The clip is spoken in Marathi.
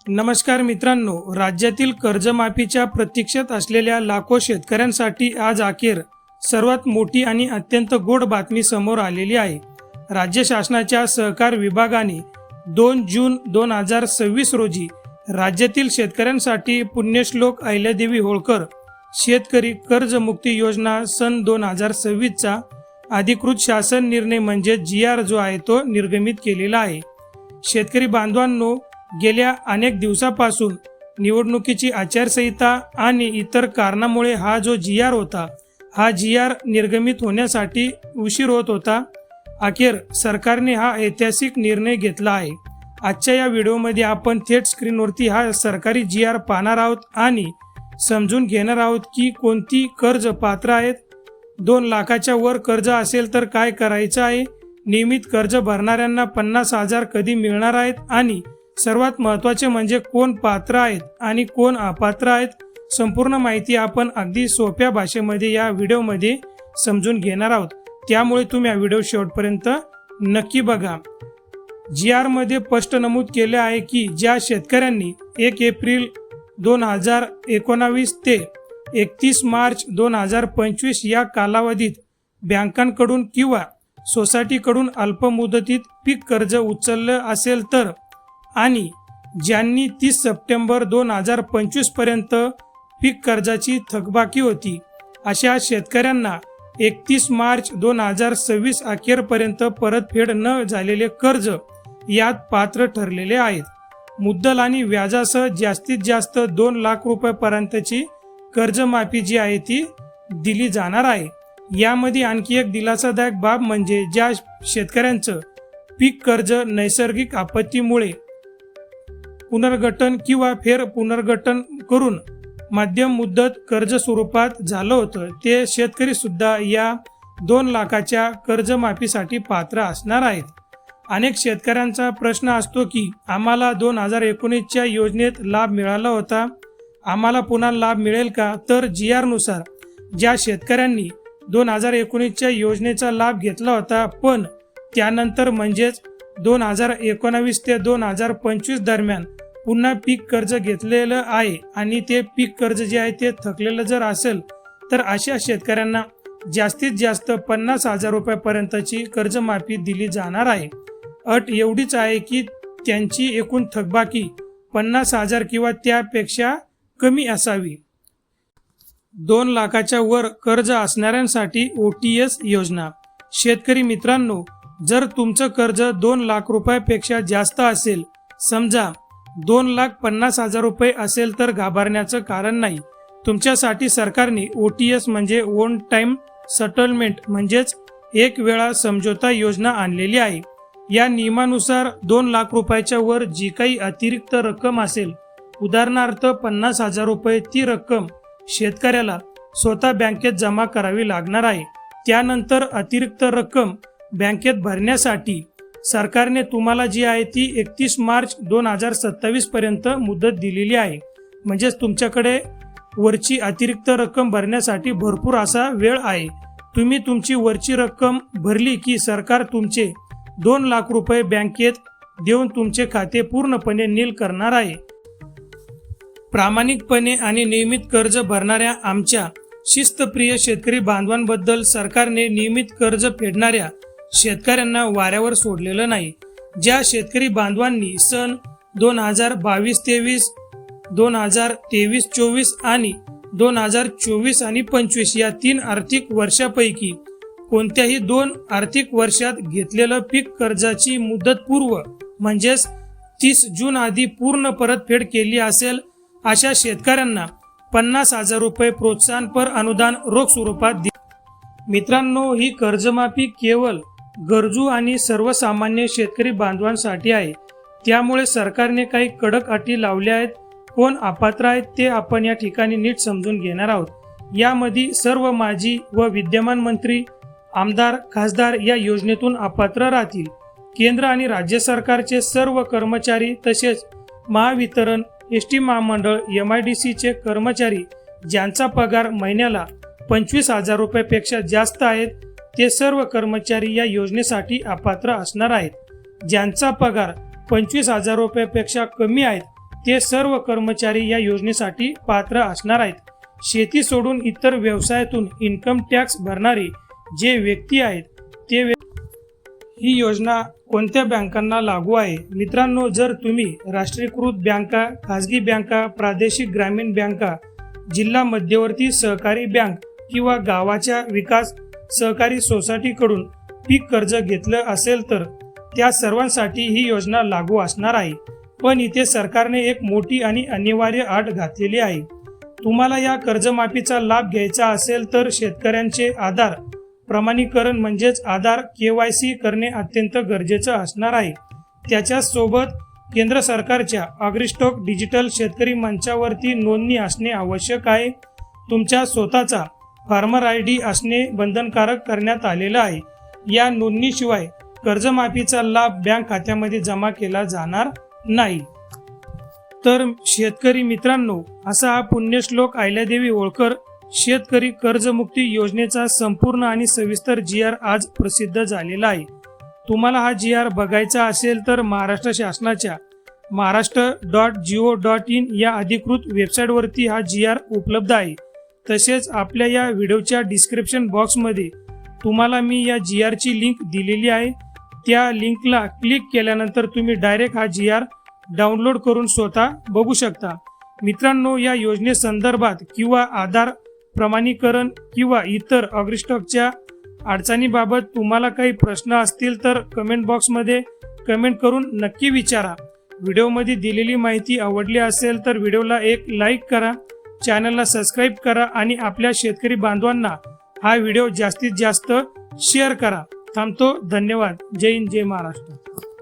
नमस्कार मित्रांनो, राज्यातील कर्जमाफीच्या प्रतीक्षेत असलेल्या लाखो शेतकऱ्यांसाठी आज अखेर सर्वात मोठी आणि अत्यंत गोड बातमी समोर आलेली आहे। राज्य शासनाच्या सहकार विभागाने 2 जून 2026 रोजी राज्यातील शेतकऱ्यांसाठी पुण्यश्लोक अहिल्यादेवी होळकर शेतकरी कर्जमुक्ती योजना सन 2026 चा अधिकृत शासन निर्णय म्हणजे GR जो आहे तो निर्गमित केलेला आहे। शेतकरी बांधवांनो, गेल्या अनेक दिवसापासून निवडणुकीची आचारसंहिता आणि इतर कारणामुळे हा जो GR होता, हा GR निर्गमित होण्यासाठी उशीर होत होता। अखेर सरकारने हा ऐतिहासिक निर्णय घेतला आहे। आजच्या या व्हिडिओमध्ये आपण थेट स्क्रीनवरती हा सरकारी GR पाहणार आहोत आणि समजून घेणार आहोत की कोणती कर्ज पात्र आहेत, 2 लाखाच्या वर कर्ज असेल तर काय करायचं आहे, नियमित कर्ज भरणाऱ्यांना 50,000 कधी मिळणार आहेत आणि सर्वात महत्त्वाचे म्हणजे कोण पात्र आहेत आणि कोण अपात्र आहेत। संपूर्ण माहिती आपण अगदी सोप्या भाषेमध्ये या व्हिडिओमध्ये समजून घेणार आहोत, त्यामुळे तुम्ही हा व्हिडिओ शेवटपर्यंत नक्की बघा। GR मध्ये स्पष्ट नमूद केले आहे की ज्या शेतकऱ्यांनी 1 एप्रिल 2019 ते 31 मार्च 2025 या कालावधीत बँकांकडून किंवा सोसायटीकडून अल्पमुदतीत पीक कर्ज उचललं असेल तर आणि ज्यांनी 30 सप्टेंबर 2025 पर्यंत पीक कर्जाची थकबाकी होती, अशा शेतकऱ्यांना 31 मार्च 2026 अखेरपर्यंत परतफेड न झालेले कर्ज यात पात्र ठरलेले आहेत। मुद्दल आणि व्याजासह जास्तीत जास्त 2 लाख रुपयापर्यंतची कर्जमाफी जी आहे ती दिली जाणार आहे। यामध्ये आणखी एक दिलासादायक बाब म्हणजे ज्या शेतकऱ्यांचं पीक कर्ज नैसर्गिक आपत्तीमुळे पुनर्गठन किंवा फेर पुनर्गठन करून मध्यम मुदत कर्ज स्वरूपात झालं होतं, ते शेतकरी सुद्धा या 2 लाखाच्या कर्जमाफीसाठी पात्र असणार आहेत। अनेक शेतकऱ्यांचा प्रश्न असतो की आम्हाला 2019च्या योजनेत लाभ मिळाला होता, आम्हाला पुन्हा लाभ मिळेल का? तर GR नुसार ज्या शेतकऱ्यांनी 2019च्या योजनेचा लाभ घेतला होता पण त्यानंतर म्हणजेच 2019 ते 2025 दरम्यान पुन्हा पीक कर्ज घेतलेलं आहे आणि ते पीक कर्ज जे आहे ते थकलेलं जर असेल तर अशा शेतकऱ्यांना जास्तीत जास्त 50,000 रुपयापर्यंतची कर्जमाफी दिली जाणार आहे। अट एवढीच आहे की त्यांची एकूण थकबाकी 50,000 किंवा त्यापेक्षा कमी असावी। 2 लाखाच्या वर कर्ज असणाऱ्यांसाठी OTS योजना। शेतकरी मित्रांनो, जर तुमचं कर्ज 2 लाख रुपयापेक्षा जास्त असेल, समजा 2,50,000 रुपये असेल तर घाबरण्याचं कारण नाही। तुमच्यासाठी सरकारने OTS म्हणजे वन टाइम सेटलमेंट म्हणजेच एक वेळा समझोता योजना आणलेली आहे। या नियमानुसार 2 लाख रुपयाच्या वर जी काही अतिरिक्त रक्कम असेल, उदाहरणार्थ 50,000 रुपये, ती रक्कम शेतकऱ्याला स्वतः बँकेत जमा करावी लागणार आहे। त्यानंतर अतिरिक्त रक्कम बँकेत भरण्यासाठी सरकारने तुम्हाला जी आहे ती 31 मार्च 2027 पर्यंत मुदत दिलेली आहे। म्हणजेच तुमच्याकडे वरची अतिरिक्त रक्कम भरण्यासाठी भरपूर असा वेळ आहे। तुम्ही तुमची वरची रक्कम भरली की सरकार तुमचे 2 लाख रुपये बँकेत देऊन तुमचे खाते पूर्णपणे नील करणार आहे। प्रामाणिकपणे आणि नियमित कर्ज भरणाऱ्या आमच्या शिस्तप्रिय शेतकरी बांधवांबद्दल सरकारने नियमित कर्ज फेडणाऱ्या शेतकऱ्यांना वाऱ्यावर सोडलेलं नाही। ज्या शेतकरी बांधवांनी सन 2022-23, 2023-24 आणि 2024 आणि 25 या 3 आर्थिक वर्षापैकी कोणत्याही 2 आर्थिक वर्षात घेतलेलं पीक कर्जाची मुदतपूर्व म्हणजेच 30 जून आधी पूर्ण परतफेड केली असेल, अशा शेतकऱ्यांना 50,000 रुपये प्रोत्साहनपर अनुदान रोख स्वरूपात मित्रांनो, ही कर्जमाफी केवळ गरजू आणि सर्वसामान्य शेतकरी बांधवांसाठी आहे। त्यामुळे सरकारने काही कडक अटी लावल्या आहेत। कोण अपात्र आहेत ते आपण या ठिकाणी नीट समजून घेणार आहोत। यामध्ये सर्व माजी व विद्यमान मंत्री, आमदार, खासदार या योजनेतून अपात्र राहतील। केंद्र आणि राज्य सरकारचे सर्व कर्मचारी तसेच महावितरण, ST महामंडळ, MIDC चे कर्मचारी ज्यांचा पगार महिन्याला 25,000 रुपयापेक्षा जास्त आहेत, ते सर्व कर्मचारी या योजनेसाठी अपात्र असणार आहेत। ज्यांचा पगार 25,000 रुपयापेक्षा कमी आहेत ते सर्व कर्मचारी या योजनेसाठी पात्र असणार आहेत. शेती सोडून इतर व्यवसायातून इन्कम टॅक्स भरणारे जे व्यक्ती आहेत ते ही योजना कोणत्या बँकांना लागू आहे? मित्रांनो, जर तुम्ही राष्ट्रीयकृत बँका, खाजगी बँका, प्रादेशिक ग्रामीण बँका, जिल्हा मध्यवर्ती सहकारी बँक किंवा गावाच्या विकास सहकारी सोसायटीकडून पीक कर्ज घेतलं असेल तर त्या सर्वांसाठी ही योजना लागू असणार आहे. पण इथे सरकारने एक मोठी आणि अनिवार्य अट घातलेली आहे. तुम्हाला या कर्जमाफीचा लाभ घ्यायचा असेल तर शेतकऱ्यांचे आधार प्रमाणीकरण म्हणजेच आधार KYC करणे अत्यंत गरजेचं असणार आहे. त्याच्यासोबत केंद्र सरकारच्या अग्रिस्टॉक डिजिटल शेतकरी मंचावरती नोंदणी असणे आवश्यक आहे. तुमच्या स्वतःचा फार्मर ID असणे बंधनकारक करण्यात आलेलं आहे. या नोंदणीशिवाय कर्जमाफीचा लाभ बँक खात्यामध्ये जमा केला जाणार नाही. तर शेतकरी मित्रांनो, असा हा पुण्यश्लोक अहिल्यादेवी होळकर शेतकरी कर्जमुक्ती योजनेचा संपूर्ण आणि सविस्तर GR आज प्रसिद्ध झालेला आहे. तुम्हाला हा GR बघायचा असेल तर महाराष्ट्र शासनाच्या महाराष्ट्र.gov.in या अधिकृत वेबसाईटवरती हा GR उपलब्ध आहे. तसेच आपल्या या व्हिडिओच्या डिस्क्रिप्शन बॉक्समध्ये तुम्हाला मी या GR ची लिंक दिलेली आहे. त्या लिंकला क्लिक केल्यानंतर तुम्ही डायरेक्ट हा GR डाउनलोड करून स्वतः बघू शकता. मित्रांनो, या योजनेसंदर्भात किंवा आधार प्रमाणीकरण किंवा इतर अग्रिस्टॉकच्या अडचणीबाबत तुम्हाला काही प्रश्न असतील तर कमेंट बॉक्समध्ये कमेंट करून नक्की विचारा. व्हिडिओमध्ये दिलेली माहिती आवडली असेल तर व्हिडिओला एक लाईक करा, चॅनलला सबस्क्राईब करा आणि आपल्या शेतकरी बांधवांना हा व्हिडिओ जास्तीत जास्त शेअर करा. थांबतो. धन्यवाद. जय हिंद, जय महाराष्ट्र.